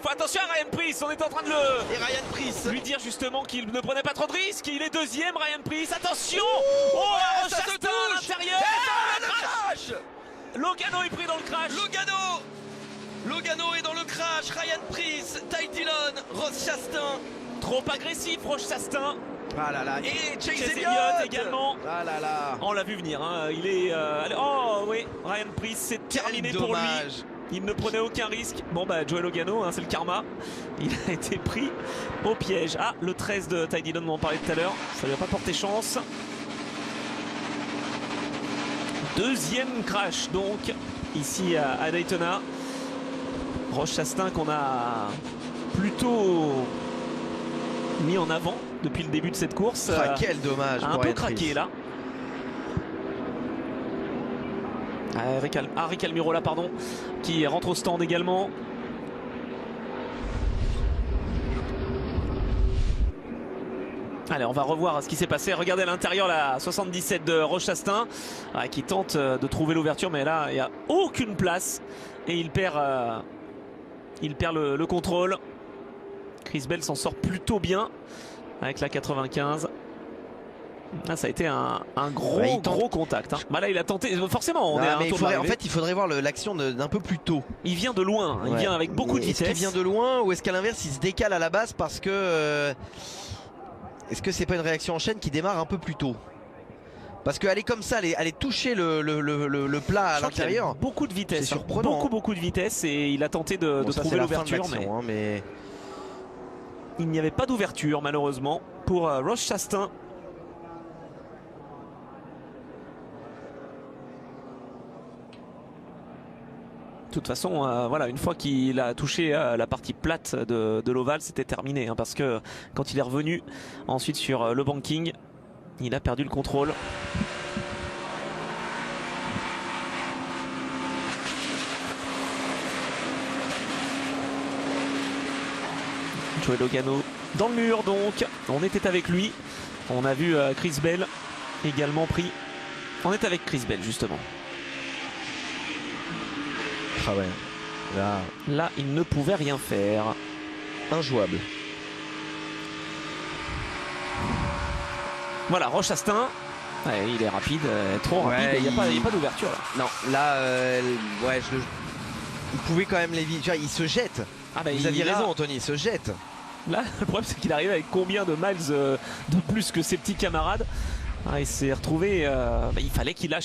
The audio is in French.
Attention à Ryan Preece, on est en train de Et Ryan Preece lui dire justement qu'il ne prenait pas trop de risques. Il est deuxième, Ryan Preece. Attention, ça se touche. à l'intérieur. Et dans le crash. Logano est pris dans le crash. Logano est dans le crash. Ryan Preece, Ty Dillon, Ross Chastain. Trop agressif, Ross Chastain. Ah là là. Et Chase Elliott également. Ah là là. On l'a vu venir, hein. Il est... Oh oui, Ryan Preece, c'est terminé pour lui. Il ne prenait aucun risque. Bon bah Joey Logano, hein, c'est le karma. Il a été pris au piège. Ah, le 13 de Ty Dillon, on en parlait tout à l'heure. Ça lui a pas porté chance. Deuxième crash donc ici à Daytona. Ross Chastain qu'on a plutôt mis en avant depuis le début de cette course. Quel dommage. Un peu craqué là. Rick Almirola, pardon, qui rentre au stand également. Allez, on va revoir ce qui s'est passé. Regardez à l'intérieur la 77 de Ross Chastain qui tente de trouver l'ouverture, mais là il n'y a aucune place et il perd le contrôle. Chris Bell s'en sort plutôt bien avec la 95. Ah, ça a été un gros contact. Hein. Bah là, il a tenté. Forcément, on est à un tour en fait, il faudrait voir l'action d'un peu plus tôt. Il vient de loin. Il vient avec beaucoup de vitesse. Est-ce qu'il vient de loin ou est-ce qu'à l'inverse, il se décale à la base parce que est-ce que c'est pas une réaction en chaîne qui démarre un peu plus tôt? Parce qu'elle est comme ça, elle est toucher le plat à l'intérieur. Beaucoup de vitesse. C'est surprenant. Beaucoup de vitesse et il a tenté de trouver l'ouverture, mais il n'y avait pas d'ouverture malheureusement pour Ross Chastain. De toute façon, voilà, une fois qu'il a touché la partie plate de l'ovale, c'était terminé. Hein, parce que quand il est revenu ensuite sur le banking, il a perdu le contrôle. Joey Logano dans le mur donc. On était avec lui. On a vu Chris Bell également pris. On est avec Chris Bell justement. Ah ouais. Là, il ne pouvait rien faire. Injouable. Voilà, Ross Chastain. Ouais, il est rapide, trop rapide. Il n'y a pas d'ouverture là. Non, là, ouais, il pouvait quand même l'éviter. Il se jette. Ah bah, vous aviez raison, Anthony, il se jette. Là, le problème, c'est qu'il arrive avec combien de miles de plus que ses petits camarades. Il s'est retrouvé. Il fallait qu'il lâche.